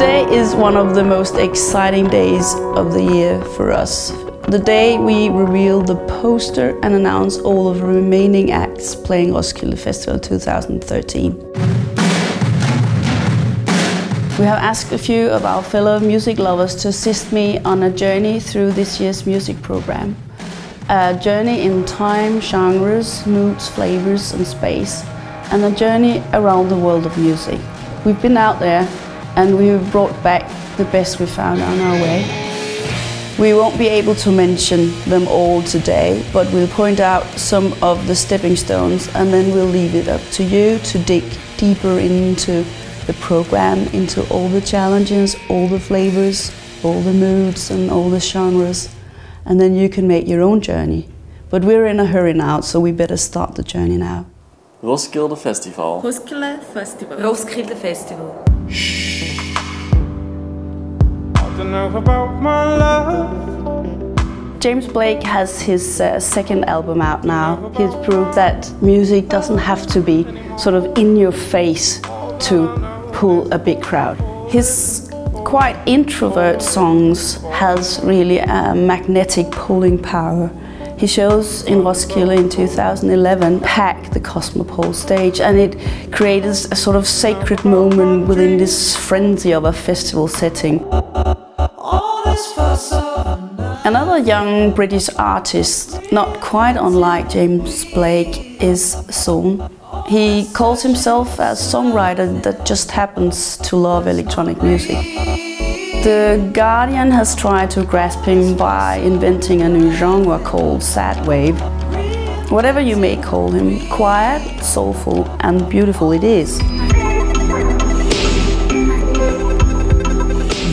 Today is one of the most exciting days of the year for us. The day we reveal the poster and announce all of the remaining acts playing Roskilde Festival 2013. We have asked a few of our fellow music lovers to assist me on a journey through this year's music program. A journey in time, genres, moods, flavors and space, and a journey around the world of music. We've been out there and we've brought back the best we found on our way. We won't be able to mention them all today, but we'll point out some of the stepping stones and then we'll leave it up to you to dig deeper into the program, into all the challenges, all the flavors, all the moods and all the genres. And then you can make your own journey. But we're in a hurry now, so we better start the journey now. Roskilde Festival. Roskilde Festival. Roskilde Festival. About my love. James Blake has his second album out now. He's proved that music doesn't have to be sort of in your face to pull a big crowd. His quite introvert songs has really a magnetic pulling power. He shows in Roskilde in 2011 packed the Cosmopole stage, and it created a sort of sacred moment within this frenzy of a festival setting. Another young British artist, not quite unlike James Blake, is Zone. He calls himself a songwriter that just happens to love electronic music. The Guardian has tried to grasp him by inventing a new genre called sad wave. Whatever you may call him, quiet, soulful and beautiful it is.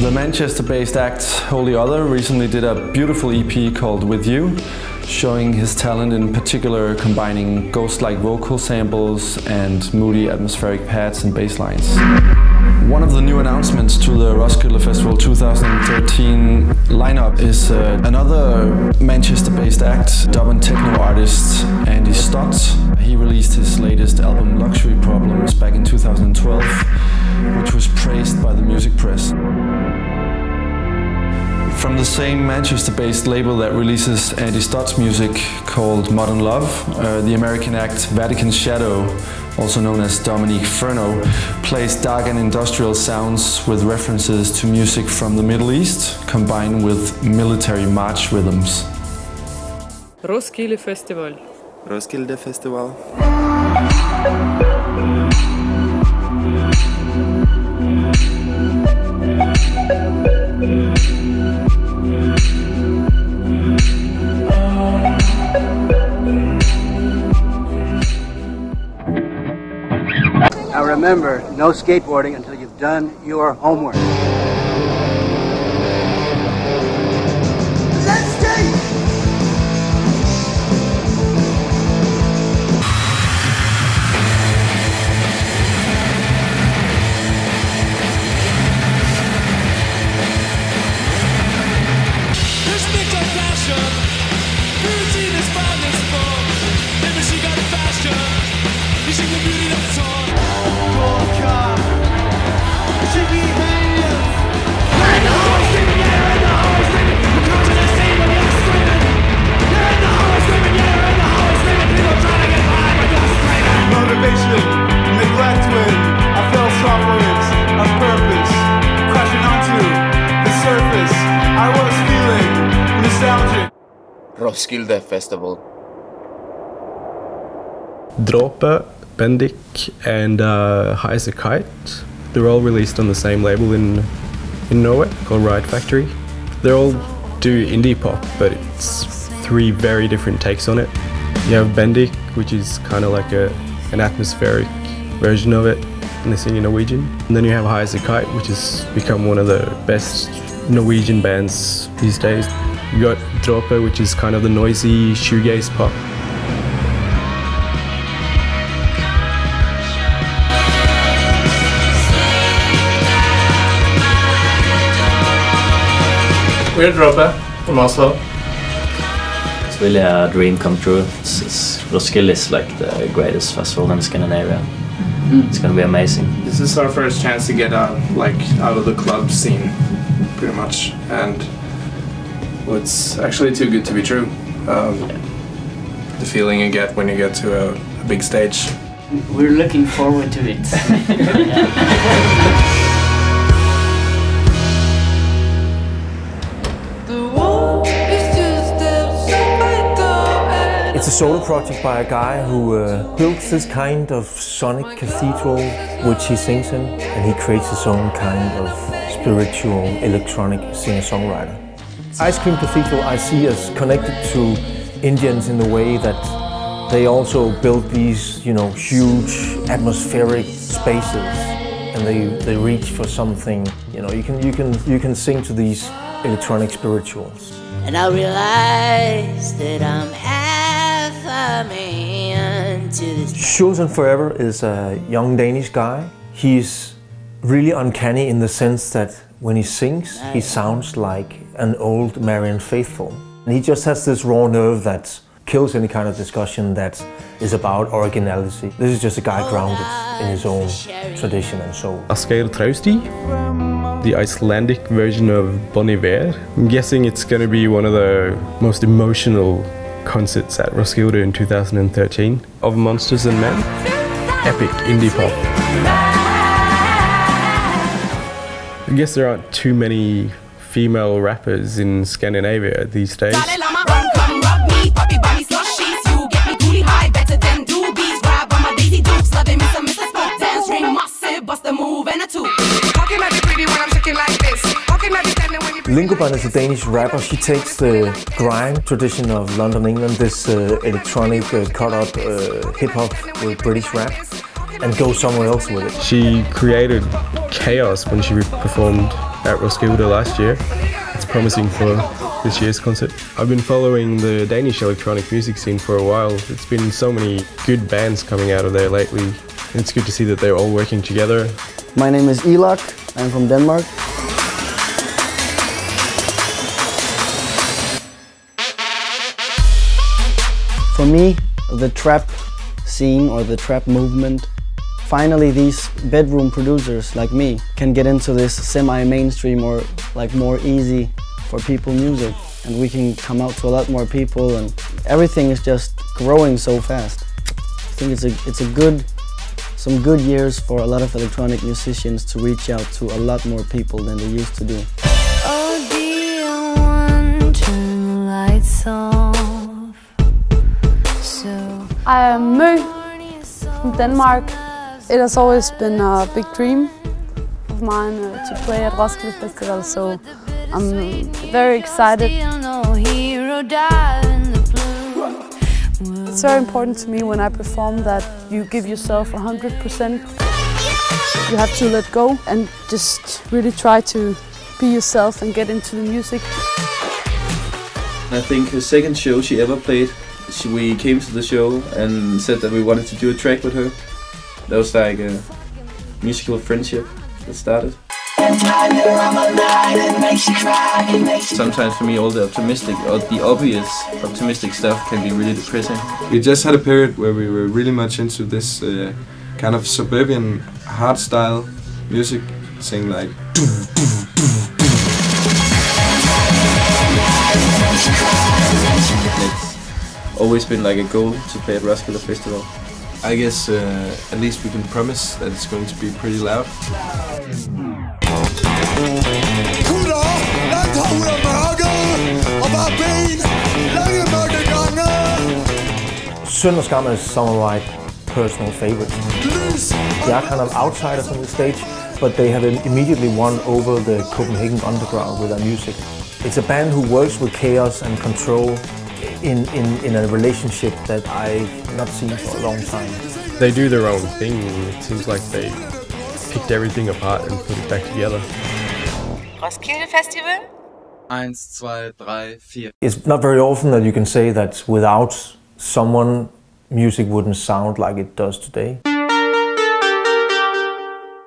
The Manchester-based act Holy Other recently did a beautiful EP called With You, showing his talent in particular combining ghost-like vocal samples and moody atmospheric pads and bass lines. One of the new announcements to the Roskilde Festival 2013 lineup is another Manchester-based act, dub and techno artist Andy Stott. He released his latest album Luxury Problems back in 2012, which was praised by the music press. From the same Manchester-based label that releases Andy Stott's music called Modern Love, the American act Vatican Shadow, also known as Dominique Furno, plays dark and industrial sounds with references to music from the Middle East, combined with military march rhythms. Roskilde Festival. Roskilde Festival. Now remember, no skateboarding until you've done your homework. Let's skate! This bitch on fashion, routine is fine as fun. Maybe she got fashion, you see the beauty of the song. Motivation, neglect when I fell soft waves of purpose, crashing onto the surface. I was feeling nostalgic. Roskilde Festival. Dråpe, Bendik and High as a Kite. They're all released on the same label in Norway called Riot Factory. They all do indie pop, but it's three very different takes on it. You have Bendik, which is kind of like an atmospheric version of it, and they sing in Norwegian. And then you have High as a Kite, which has become one of the best Norwegian bands these days. You got Dråpe, which is kind of the noisy shoegaze pop. We're Dråpe from Oslo. It's really a dream come true. Roskilde is like the greatest festival in Scandinavia. It's gonna be amazing. This is our first chance to get out of the club scene, pretty much, and it's actually too good to be true. The feeling you get when you get to a big stage. We're looking forward to it. It's a solo project by a guy who builds this kind of sonic cathedral which he sings in, and he creates his own kind of spiritual electronic singer-songwriter. Ice Cream Cathedral I see as connected to Indians in the way that they also build these, huge atmospheric spaces, and they reach for something. You can sing to these electronic spirituals. And I realize that I'm half a man to this. Schulzen Forever is a young Danish guy. He's really uncanny in the sense that when he sings, he sounds like an old Marianne Faithfull. And he just has this raw nerve that kills any kind of discussion that is about originality. This is just a guy grounded in his own tradition and soul. Roskilde Festival, the Icelandic version of Bon Iver. I'm guessing it's going to be one of the most emotional concerts at Roskilde in 2013. Of Monsters and Men, epic indie pop. I guess there aren't too many female rappers in Scandinavia these days. Lingoban is a Danish rapper. She takes the grime tradition of London, England, this electronic cut-up hip-hop with British rap, and goes somewhere else with it. She created chaos when she performed at Roskilde last year. It's promising for this year's concert. I've been following the Danish electronic music scene for a while. It's been so many good bands coming out of there lately. It's good to see that they're all working together. My name is Elak. I'm from Denmark. For me, the trap scene or the trap movement, finally these bedroom producers like me can get into this semi-mainstream or more easy for people music, and we can come out to a lot more people, and everything is just growing so fast. I think it's some good years for a lot of electronic musicians to reach out to a lot more people than they used to do. Oh dear one, turn the lights off. I am Mø from Denmark. It has always been a big dream of mine to play at Roskilde Festival, so I'm very excited. It's very important to me when I perform that you give yourself 100%. You have to let go and just really try to be yourself and get into the music. I think the second show she ever played, we came to the show and said that we wanted to do a track with her. That was like a musical friendship that started. Sometimes for me all the optimistic or the obvious optimistic stuff can be really depressing. We just had a period where we were really much into this kind of suburban hardstyle music, saying like It's always been like a goal to play at Roskilde Festival. I guess at least we can promise that it's going to be pretty loud. Synd og Skam is some of my personal favorites. They are kind of outsiders on the stage, but they have immediately won over the Copenhagen underground with their music. It's a band who works with chaos and control in a relationship that I've not seen for a long time. They do their own thing. It seems like they picked everything apart and put it back together. Roskilde Festival? 1, 2, 3, 4. It's not very often that you can say that without someone, music wouldn't sound like it does today.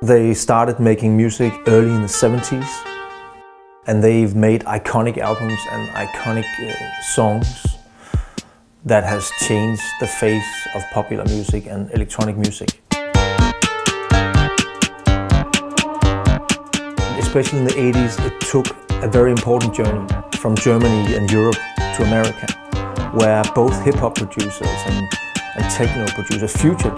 They started making music early in the 70s, and they've made iconic albums and iconic songs that has changed the face of popular music and electronic music. especially in the 80s, it took a very important journey from Germany and Europe to America, where both hip-hop producers and techno producers, future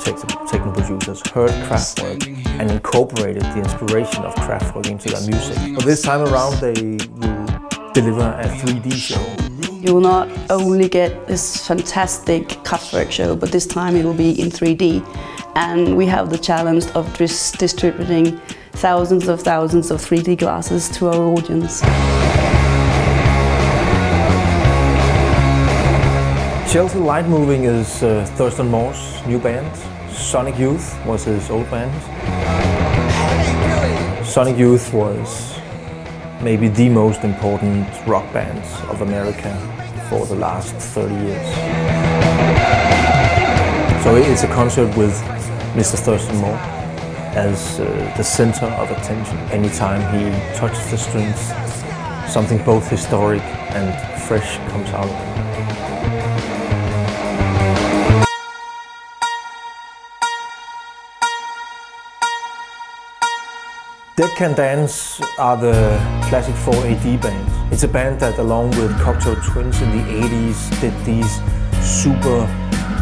techno producers, heard Kraftwerk and incorporated the inspiration of Kraftwerk into their music. But this time around they will deliver a 3D show. You will not only get this fantastic Kraftwerk show, but this time it will be in 3D. And we have the challenge of distributing thousands of 3D glasses to our audience. Chelsea Light Moving is Thurston Moore's new band. Sonic Youth was his old band. Sonic Youth was maybe the most important rock band of America for the last 30 years. So it's a concert with Mr. Thurston Moore as the center of attention. Anytime he touches the strings, something both historic and fresh comes out. Dead Can Dance are the classic 4AD band. It's a band that, along with Cocteau Twins in the 80s, did these super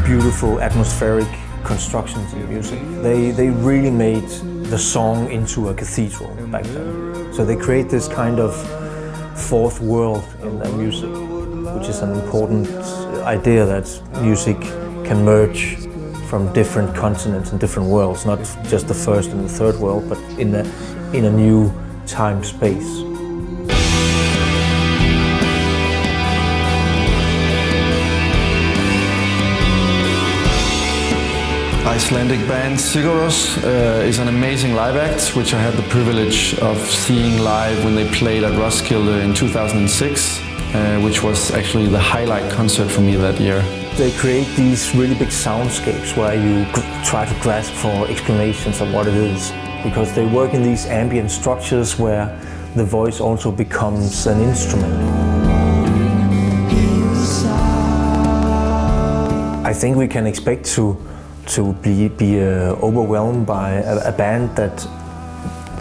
beautiful atmospheric constructions in music. They really made the song into a cathedral back then. So they create this kind of fourth world in their music, which is an important idea that music can merge from different continents and different worlds, not just the first and the third world, but in a new time-space. Icelandic band Sigurós is an amazing live act, which I had the privilege of seeing live when they played at Roskilde in 2006, which was actually the highlight concert for me that year. They create these really big soundscapes where you try to grasp for explanations of what it is, because they work in these ambient structures where the voice also becomes an instrument. I think we can expect to be overwhelmed by a band that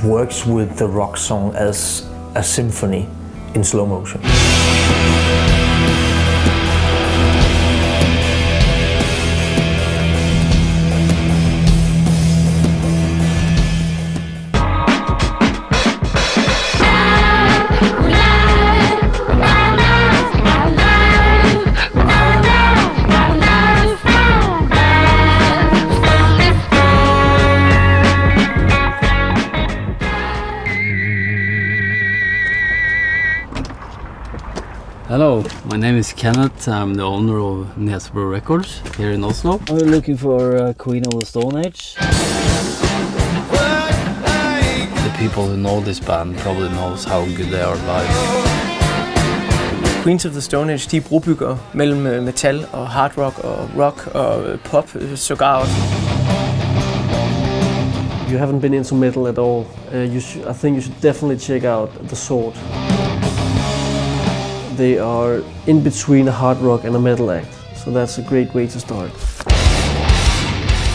works with the rock song as a symphony in slow motion. Hello, my name is Kenneth. I'm the owner of Nesbø Records here in Oslo. We're looking for Queen of the Stone Age. The people who know this band probably knows how good they are live. Queens of the Stone Age, de er brobyggere mellem metal og hard rock og rock og pop sågar også. If you haven't been into metal at all, I think you should definitely check out The Sword. They are in between a hard rock and a metal act, so that's a great way to start.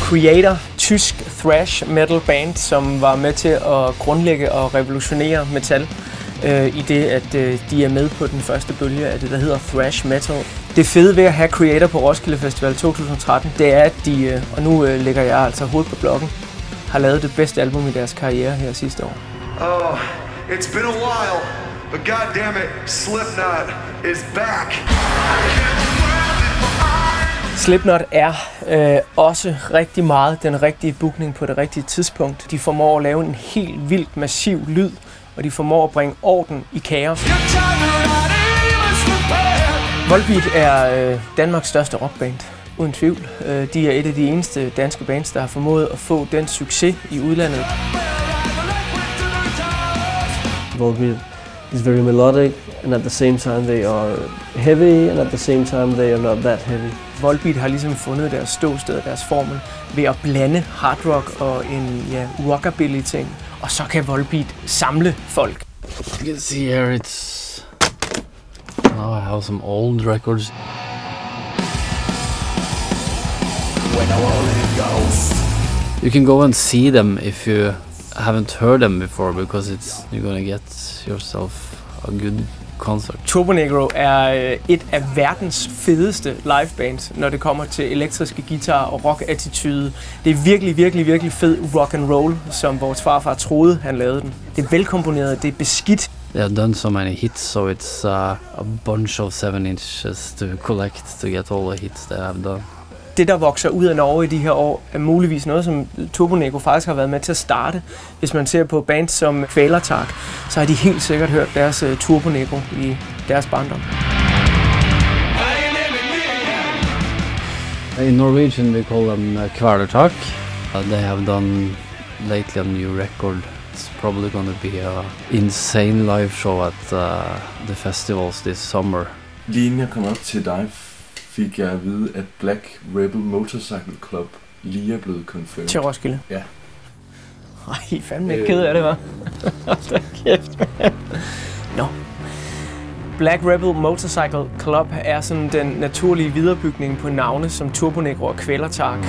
Creator, tysk thrash metal band, som var med til at grundlægge og revolutionere metal, i det at de er med på den første bølge af det, der hedder thrash metal. Det fede ved at have Creator på Roskilde Festival 2013, det er, at de, og nu lægger jeg altså hovedet på blokken, har lavet det bedste album i deres karriere her sidste år. Oh, it's been a while, but goddammit, Slipknot is back. Slipknot er også rigtig meget den rigtige bookning på det rigtige tidspunkt. De formår at lave en helt vildt massiv lyd, og de formår at bringe orden i kaos. Volbeat er Danmarks største rockband, uden tvivl. De er et af de eneste danske bands, der har formået at få den succes i udlandet. Volbeat is very melodic, and at the same time they are heavy, and at the same time they are not that heavy. Volbeat har ligesom fundet deres ståsted og deres formel ved at blande hard rock og en rockabilly ting, og så kan Volbeat samle folk. You can see here it's... Now I have some old records. You can go and see them if you haven't heard them before because you're gonna get yourself a good concert. Turbonegro er et af verdens fedeste livebands, når det kommer til elektriske guitar og rock-attitude. Det er virkelig, virkelig, virkelig fed rock and roll, som vores farfar troede, han lavede den. Det er velkomponeret, det er beskidt. They have done so many hits, so it's a bunch of 7 inches to collect to get all the hits they have done. Det, der vokser ud af Norge i de her år, er muligvis noget, som Turbonegro faktisk har været med til at starte. Hvis man ser på bands som Kvælertak, så har de helt sikkert hørt deres Turbonegro i deres barndom. In Norwegian we call them Kvælertak. They have done lately a new record. It's probably going to be an insane live show at the festivals this summer. Lige inden jeg kom op til dig, fik jeg at vide, at Black Rebel Motorcycle Club lige er blevet confirmed. Til Roskilde? Ja. Ej, fandme ikke ked af det, hva'? Hold kæft, man. Nå. Black Rebel Motorcycle Club er sådan den naturlige viderebygning på navne som Turbonegro og Kvælertak.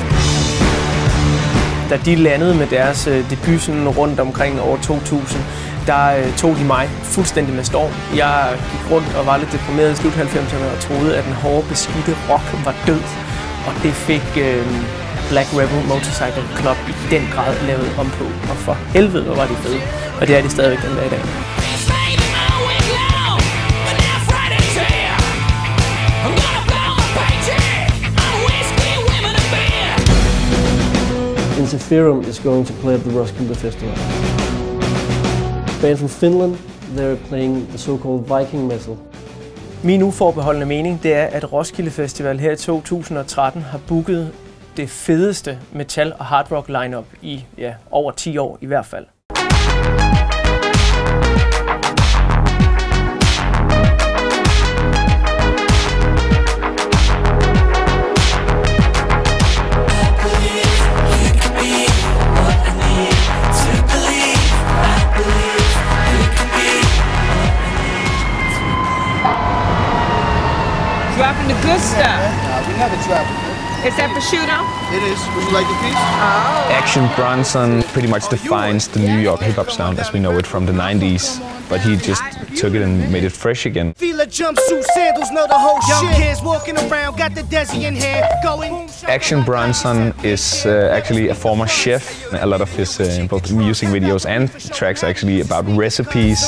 Da de landede med deres debut sådan rundt omkring år 2000, der tog de mig fuldstændig med storm. Jeg gik rundt og var lidt deprimeret i slut 90'erne og troede, at den hårde, beskidte rock var død. Og det fik Black Rebel Motorcycle Club i den grad lavet om på. Og for helvede, hvor var de fede. Og det er de stadigvæk den dag i dag. Interferum is going to play at the Roskilde Festival. Band from Finland, they're playing the so-called Viking metal. Min uforbeholdende mening, det er, at Roskilde Festival her i 2013 har booket det fedeste metal- og hard rock lineup i over 10 år i hvert fald. Dropping the good stuff. We have a trap. Is that prosciutto? It is. Would you like a piece? Oh. Action Bronson pretty much defines the New York hip-hop sound as we know it from the 90s, but he just took it and made it fresh again. Action Bronson is actually a former chef. A lot of his both music videos and tracks are actually about recipes.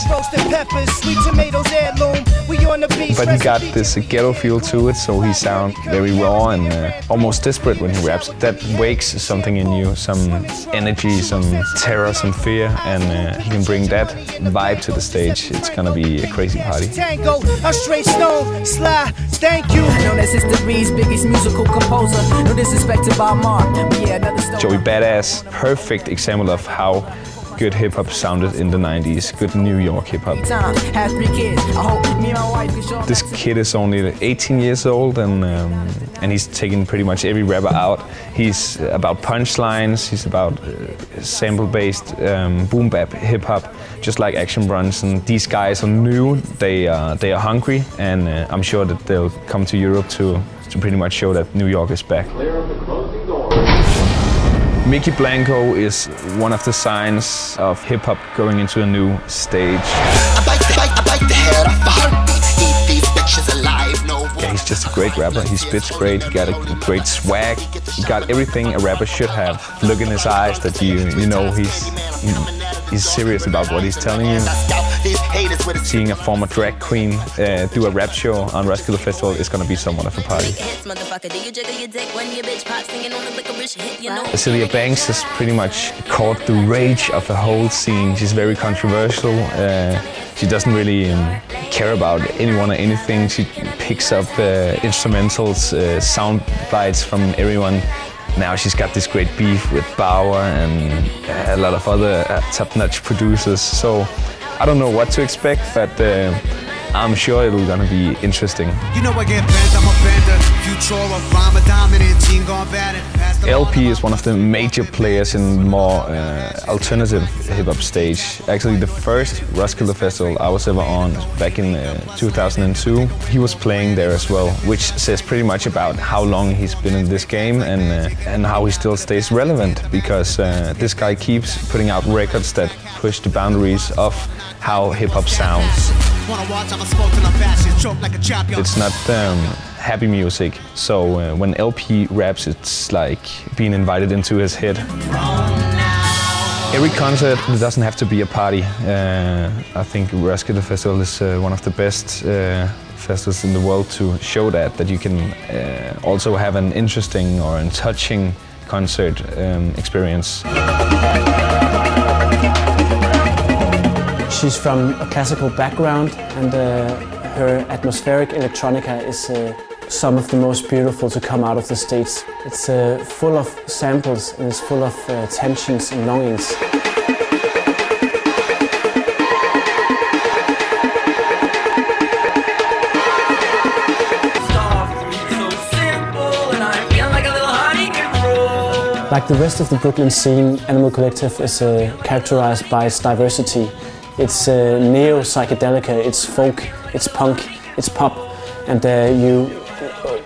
But he got this ghetto feel to it, so he sounds very raw and almost desperate when he raps. That wakes something in you, some energy, some terror, some fear, and he can bring that vibe to the stage. It's gonna be a crazy party. Tango, a straight stone, sly, thank you. Known as history's biggest musical composer. No disrespect to Bob Marley, but yeah, another stone. Joey Badass, perfect example of how good hip-hop sounded in the 90s, good New York hip-hop. This kid is only 18 years old and he's taken pretty much every rapper out. He's about punchlines, he's about sample-based boom-bap hip-hop, just like Action Bronson. These guys are new, they are hungry, and I'm sure that they'll come to Europe to pretty much show that New York is back. Mickey Blanco is one of the signs of hip-hop going into a new stage. Yeah, he's just a great rapper. He spits great, he got a great swag. He got everything a rapper should have. Look in his eyes that you know he's serious about what he's telling you. Seeing a former drag queen do a rap show on Roskilde Festival is going to be somewhat of a party. Celia Banks has pretty much caught the rage of the whole scene. She's very controversial. She doesn't really care about anyone or anything. She picks up instrumentals, sound bites from everyone. Now she's got this great beef with Bauer and a lot of other top-notch producers. So I don't know what to expect, but I'm sure it'll gonna be interesting. You know I get bent, I'm a bender. Future of rhyme, dominant, team gone bad. LP is one of the major players in more alternative hip-hop stage. Actually, the first Roskilde Festival I was ever on back in 2002, he was playing there as well, which says pretty much about how long he's been in this game and how he still stays relevant, because this guy keeps putting out records that push the boundaries of how hip-hop sounds. It's not happy music, so when LP raps, it's like being invited into his head. Every concert doesn't have to be a party. I think Roskilde Festival is one of the best festivals in the world to show that you can also have an interesting or a touching concert experience. She's from a classical background, and her atmospheric electronica is some of the most beautiful to come out of the States. It's full of samples and it's full of tensions and longings. Like the rest of the Brooklyn scene, Animal Collective is characterized by its diversity. It's neo-psychedelica, it's folk, it's punk, it's pop, and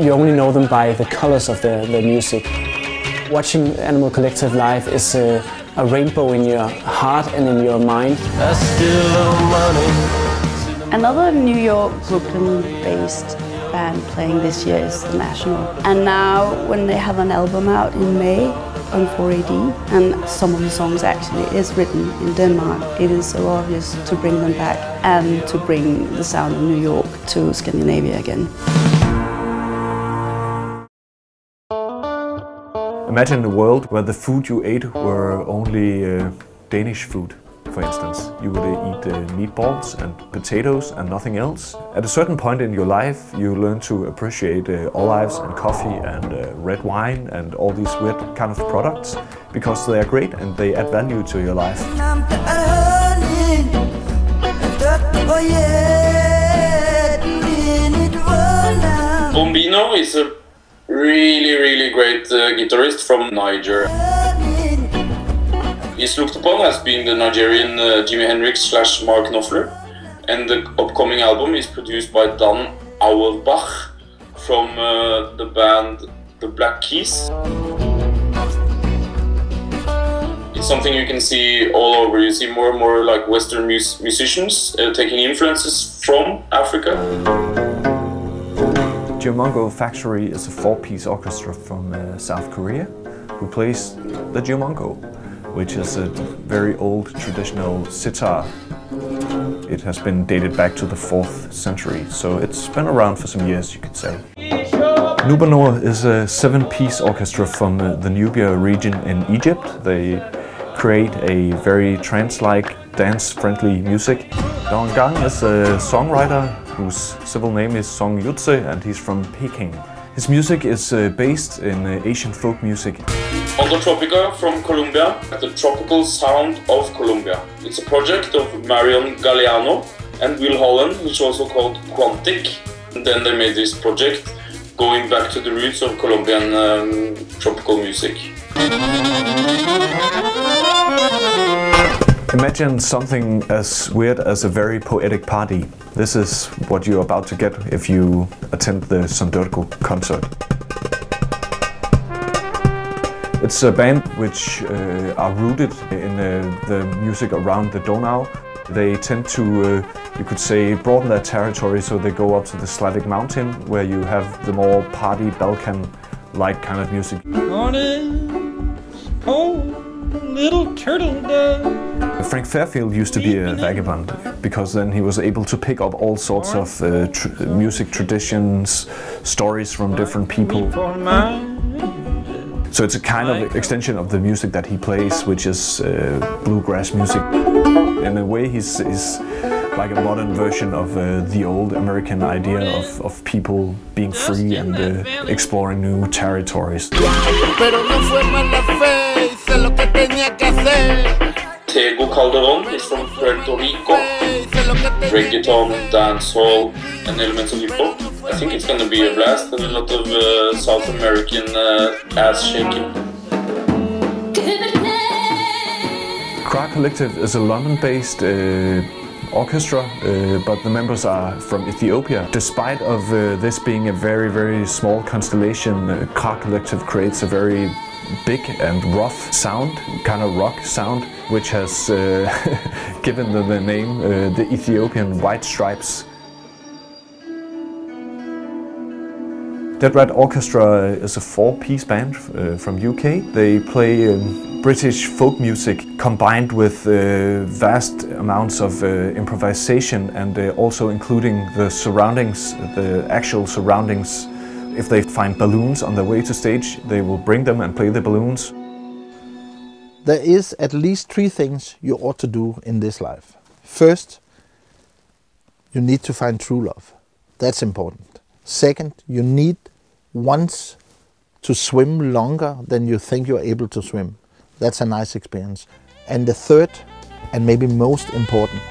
you only know them by the colors of their music. Watching Animal Collective live is a rainbow in your heart and in your mind. Another New York, Brooklyn-based band playing this year is The National. And now, when they have an album out in May on 4AD, and some of the songs actually is written in Denmark, it is so obvious to bring them back and to bring the sound of New York to Scandinavia again. Imagine a world where the food you ate were only Danish food. For instance, you would eat meatballs and potatoes and nothing else. At a certain point in your life, you learn to appreciate olives and coffee and red wine and all these weird kind of products because they are great and they add value to your life. Bombino is a really great guitarist from Niger. He's looked upon as being the Nigerian Jimi Hendrix / Mark Knopfler, and the upcoming album is produced by Dan Auerbach from the band The Black Keys. It's something you can see all over. You see more and more like Western musicians taking influences from Africa. Geomongo Factory is a 4-piece orchestra from South Korea who plays the geomongo, which is a very old traditional sitar. It has been dated back to the 4th century, so it's been around for some years, you could say. Nubanor is a 7-piece orchestra from the Nubia region in Egypt. They create a very trance-like, dance-friendly music. Donggang is a songwriter whose civil name is Song Yutze, and he's from Peking. His music is based in Asian folk music. Onda Tropica from Colombia, the tropical sound of Colombia. It's a project of Marion Galeano and Will Holland, which is also called Quantic. And then they made this project going back to the roots of Colombian tropical music. Imagine something as weird as a very poetic party. This is what you're about to get if you attend the Sandurgo concert. It's a band which are rooted in the music around the Donau. They tend to, you could say, broaden their territory, so they go up to the Slavic mountain where you have the more party Balkan-like kind of music. Little turtle dove. Frank Fairfield used to be a vagabond because then he was able to pick up all sorts of music traditions, stories from different people. So it's a kind of extension of the music that he plays, which is bluegrass music. In a way, he's like a modern version of the old American idea of people being free and exploring new territories. Tego Calderon is from Puerto Rico. Reggaeton, dancehall, and elements of hip hop. I think it's gonna be a blast and a lot of South American ass shaking. Kra Collective is a London-based orchestra, but the members are from Ethiopia. Despite of this being a very, very small constellation, Kra Collective creates a very big and rough sound, kind of rock sound, which has given them the name the Ethiopian White Stripes. Dead Rat Orchestra is a four-piece band from UK. They play British folk music combined with vast amounts of improvisation and also including the surroundings, the actual surroundings. If they find balloons on their way to stage, they will bring them and play the balloons. There is at least 3 things you ought to do in this life. First, you need to find true love. That's important. Second, you need once to swim longer than you think you're able to swim. That's a nice experience. And the third, and maybe most important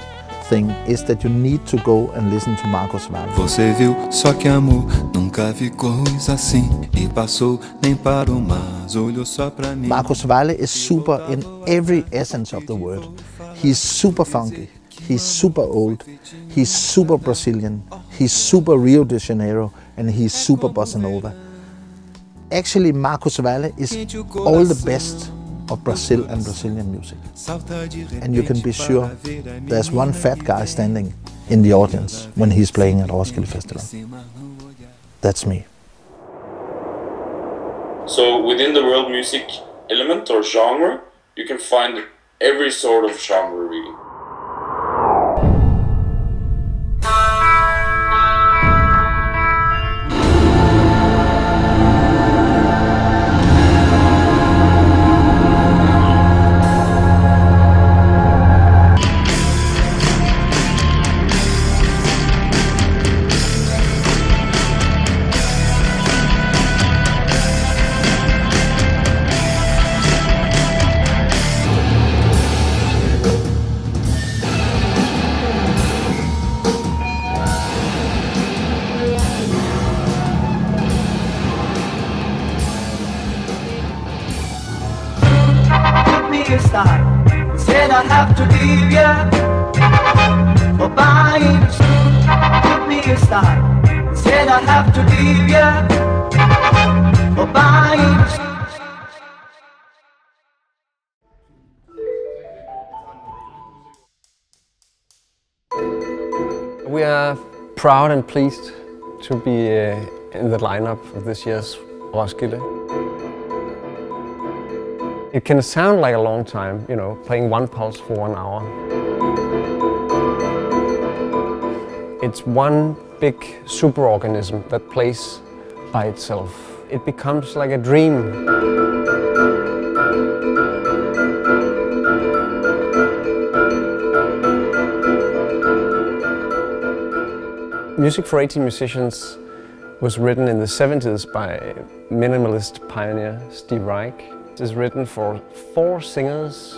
thing, is that you need to go and listen to Marcus Valle. Você viu, só que amor nunca vi coisa assim e passou nem parou mais olhou só pra mim. Marcus Valle is super in every essence of the word. He's super funky. He's super old. He's super Brazilian. He's super Rio de Janeiro, and he's super bossa nova. Actually, Marcus Valle is all the best of Brazil and Brazilian music. And you can be sure there's one fat guy standing in the audience when he's playing at Roskilde Festival. That's me. So within the world music element or genre, you can find every sort of genre really. Said I have to leave ya for buying. Took me aside. Said I have to leave ya for buying. We are proud and pleased to be in the lineup of this year's Roskilde. It can sound like a long time, you know, playing one pulse for 1 hour. It's one big superorganism that plays by itself. It becomes like a dream. Music for 18 Musicians was written in the 70s by minimalist pioneer Steve Reich. It is written for 4 singers,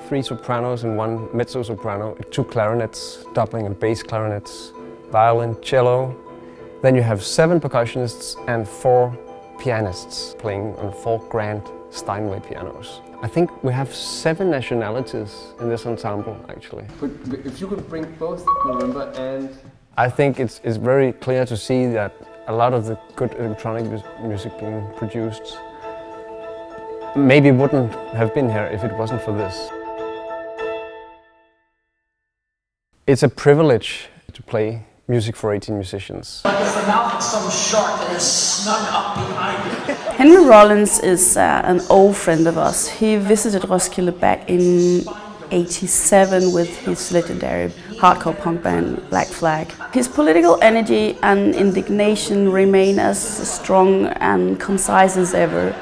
3 sopranos and 1 mezzo-soprano, 2 clarinets, doubling and bass clarinets, violin, cello. Then you have 7 percussionists and 4 pianists playing on 4 grand Steinway pianos. I think we have 7 nationalities in this ensemble, actually. But if you could bring both marimba and... I think it's very clear to see that a lot of the good electronic music being produced maybe wouldn't have been here if it wasn't for this. It's a privilege to play music for 18 musicians. Like it's the mouth of some shark that is snug up behind you. Henry Rollins is an old friend of us. He visited Roskilde back in '87 with his legendary hardcore punk band Black Flag. His political energy and indignation remain as strong and concise as ever.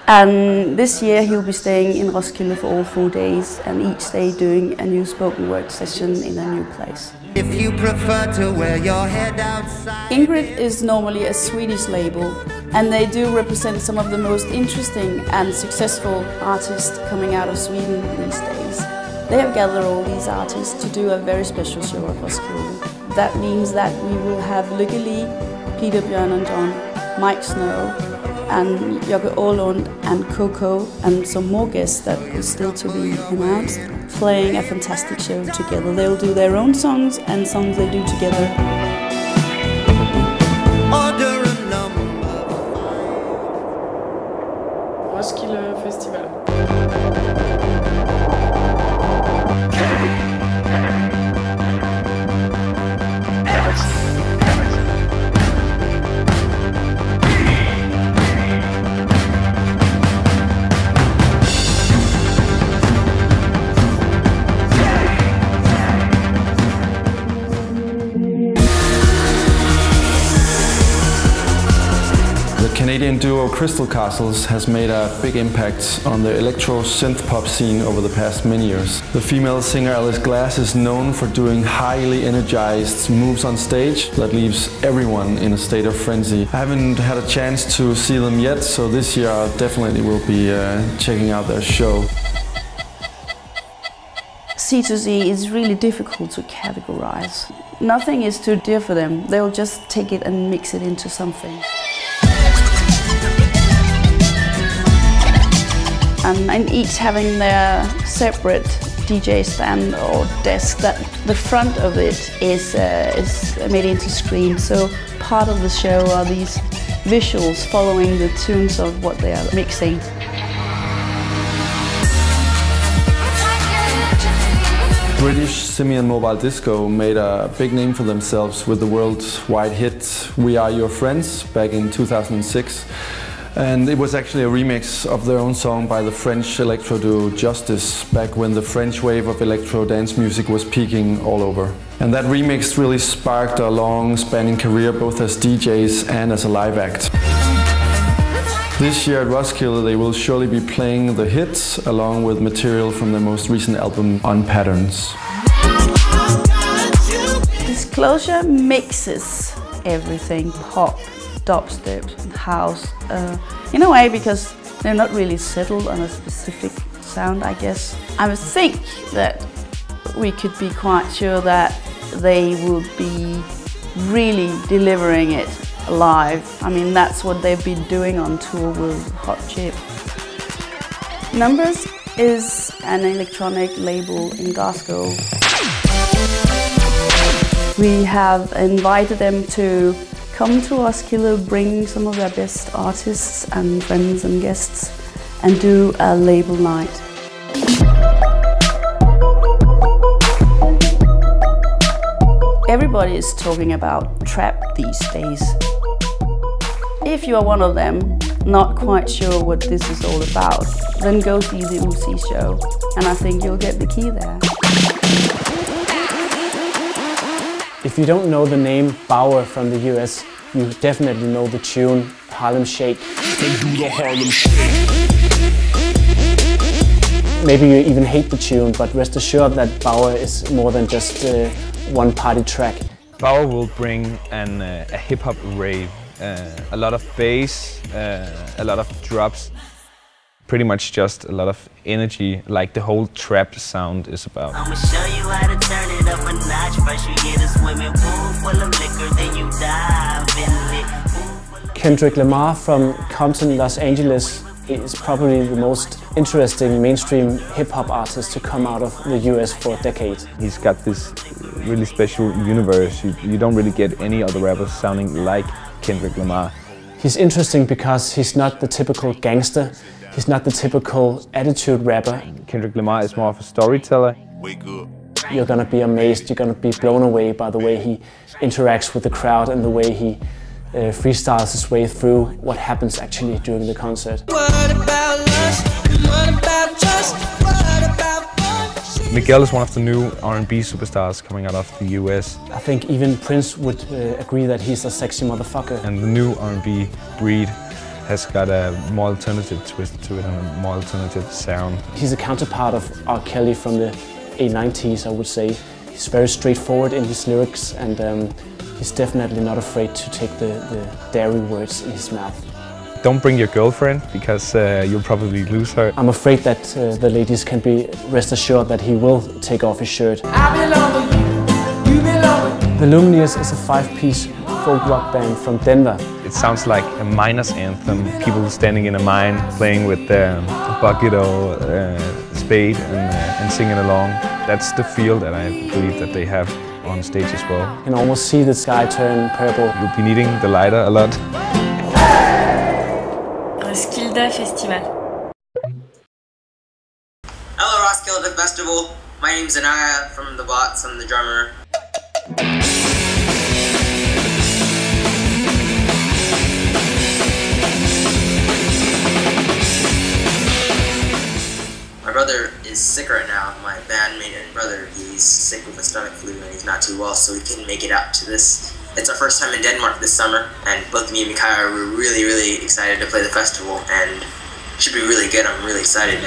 And this year he'll be staying in Roskilde for all 4 days, and each day doing a new spoken word session in a new place. If you prefer to wear your head outside. Ingrid is normally a Swedish label, and they do represent some of the most interesting and successful artists coming out of Sweden these days. They have gathered all these artists to do a very special show at Roskilde. That means that we will have Lykke Li, Peter, Bjørn and John, Mike Snow, and Jokke Åhlund and Coco, and some more guests that is still to be announced, playing a fantastic show together. They'll do their own songs and songs they do together. Roskilde Festival. Canadian duo Crystal Castles has made a big impact on the electro synth pop scene over the past many years. The female singer Alice Glass is known for doing highly energized moves on stage that leaves everyone in a state of frenzy. I haven't had a chance to see them yet, so this year I definitely will be checking out their show. C2C is really difficult to categorize. Nothing is too dear for them. They'll just take it and mix it into something. And each having their separate DJ stand or desk, that the front of it is made into screen. So part of the show are these visuals following the tunes of what they are mixing. British Simian Mobile Disco made a big name for themselves with the worldwide hit We Are Your Friends back in 2006. And it was actually a remix of their own song by the French electro duo Justice back when the French wave of electro dance music was peaking all over. And that remix really sparked a long spanning career both as DJs and as a live act. This year at Roskilde they will surely be playing the hits along with material from their most recent album On Patterns. Disclosure mixes everything, pop, dubstep, house, in a way because they're not really settled on a specific sound, I guess. I would think that we could be quite sure that they would be really delivering it live. I mean, that's what they've been doing on tour with Hot Chip. Numbers is an electronic label in Glasgow. We have invited them to come to Roskilde, bring some of their best artists and friends and guests and do a label night. Everybody is talking about trap these days. If you are one of them, not quite sure what this is all about, then go see the Uzi show and I think you'll get the key there. If you don't know the name Bauer from the US, you definitely know the tune Harlem Shake. Maybe you even hate the tune, but rest assured that Bauer is more than just one party track. Bauer will bring a hip-hop rave, a lot of bass, a lot of drops, pretty much just a lot of energy, like the whole trap sound is about. I'ma show you how to turn it up a notch. First you get a swimming pool full of liquor, then you dive in it. Kendrick Lamar from Compton, Los Angeles is probably the most interesting mainstream hip-hop artist to come out of the US for decades. He's got this really special universe. You don't really get any other rappers sounding like Kendrick Lamar. He's interesting because he's not the typical gangster. He's not the typical attitude rapper. Kendrick Lamar is more of a storyteller. Wake up. You're gonna be amazed, you're gonna be blown away by the way he interacts with the crowd and the way he freestyles his way through what happens actually during the concert. What about lust? What about trust? What about fun? Miguel is one of the new R&B superstars coming out of the US. I think even Prince would agree that he's a sexy motherfucker. And the new R&B breed has got a more alternative twist to it and a more alternative sound. He's a counterpart of R. Kelly from the 90s, I would say. He's very straightforward in his lyrics and he's definitely not afraid to take the dairy words in his mouth. Don't bring your girlfriend because you'll probably lose her. I'm afraid that the ladies can be rest assured that he will take off his shirt. The Lumineers is a 5-piece folk rock band from Denver. It sounds like a miner's anthem. People standing in a mine playing with a bucket or spade and singing along. That's the feel that I believe that they have on stage as well. You can almost see the sky turn purple. You'll be needing the lighter a lot. Roskilde Festival. Hello Roskilde Festival. My name's Anaya from the Bots. I'm the drummer. My brother is sick right now. My bandmate and brother, he's sick with a stomach flu and he's not too well, so he couldn't make it out to this. It's our first time in Denmark this summer, and both me and Mikael were really excited to play the festival, and it should be really good. I'm really excited.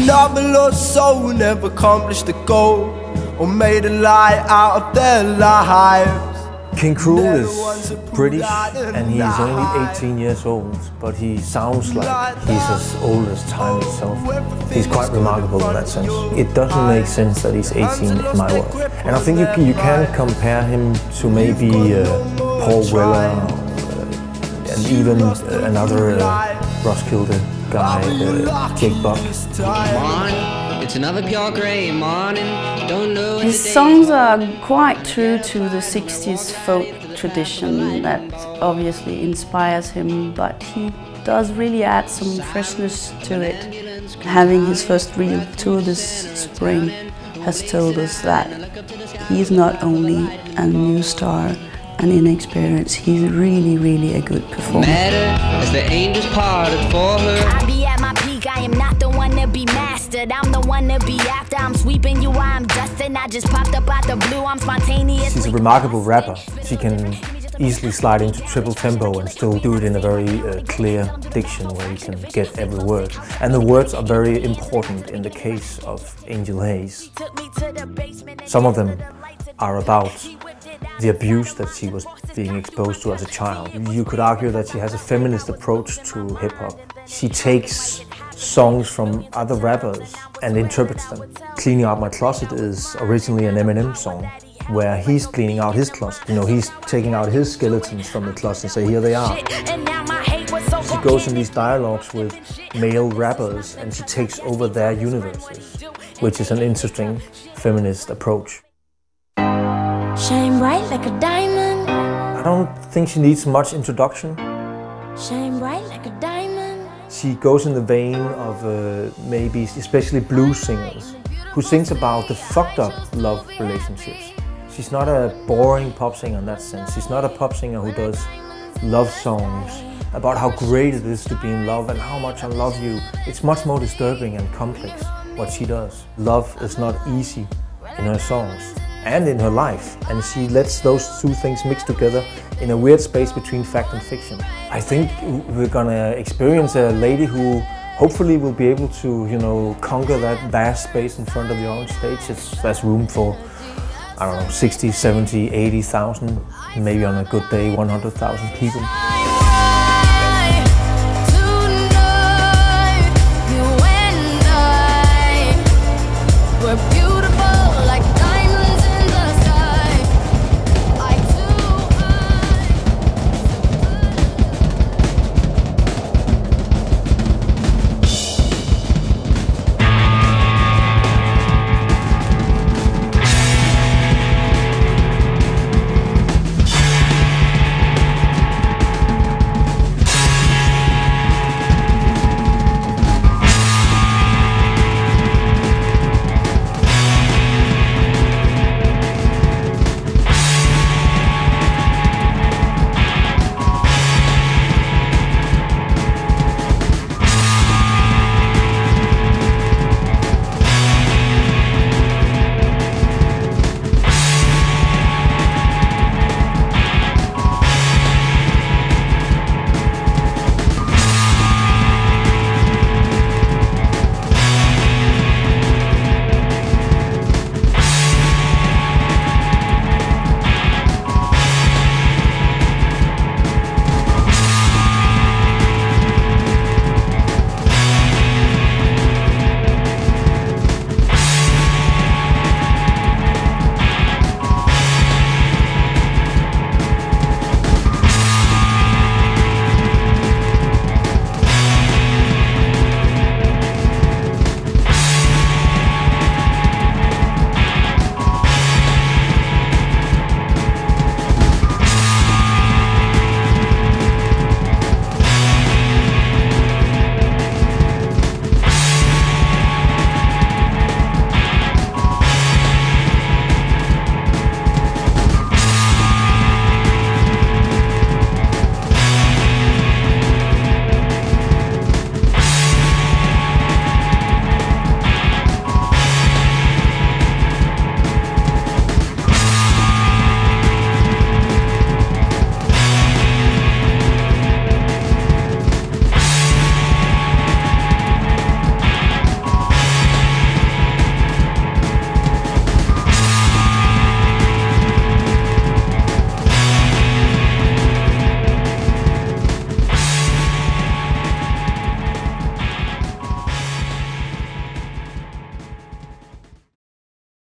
Novelous soul never accomplished the goal or made a lie out of their lives. King Cruel is British and he's only 18 years old, but he sounds like he's as old as time itself. He's quite remarkable in that sense. It doesn't make sense that he's 18 in my world. And I think you can compare him to maybe Paul Weller and even another Roskilde guy, Jake Buck. It's another pure grey morning. Don't know. His songs are quite true to the 60s folk tradition that obviously inspires him, but he does really add some freshness to it. Having his first real tour this spring has told us that he's not only a new star and inexperienced, he's really a good performer. As the angels parted for her. I be at my peak, I am not the one to be mastered. I'm the one to be after. I'm sweeping you while I'm dusting. I just popped up out the blue, I'm spontaneous. She's a remarkable rapper. She can easily slide into triple tempo and still do it in a very clear diction where you can get every word. And the words are very important in the case of Angel Hayes. Some of them are about the abuse that she was being exposed to as a child. You could argue that she has a feminist approach to hip-hop. She takes songs from other rappers and interprets them. Cleaning Out My Closet is originally an Eminem song where he's cleaning out his closet. You know, he's taking out his skeletons from the closet and say, here they are. She goes in these dialogues with male rappers and she takes over their universes, which is an interesting feminist approach. Shine bright like a diamond. I don't think she needs much introduction. Shine bright like a diamond. She goes in the vein of maybe especially blues singers who sings about the fucked up love relationships. She's not a boring pop singer in that sense. She's not a pop singer who does love songs about how great it is to be in love and how much I love you. It's much more disturbing and complex what she does. Love is not easy in her songs and in her life, and she lets those two things mix together in a weird space between fact and fiction. I think we're gonna experience a lady who hopefully will be able to, you know, conquer that vast space in front of the orange stage. There's room for, I don't know, 60, 70, 80,000, maybe on a good day, 100,000 people.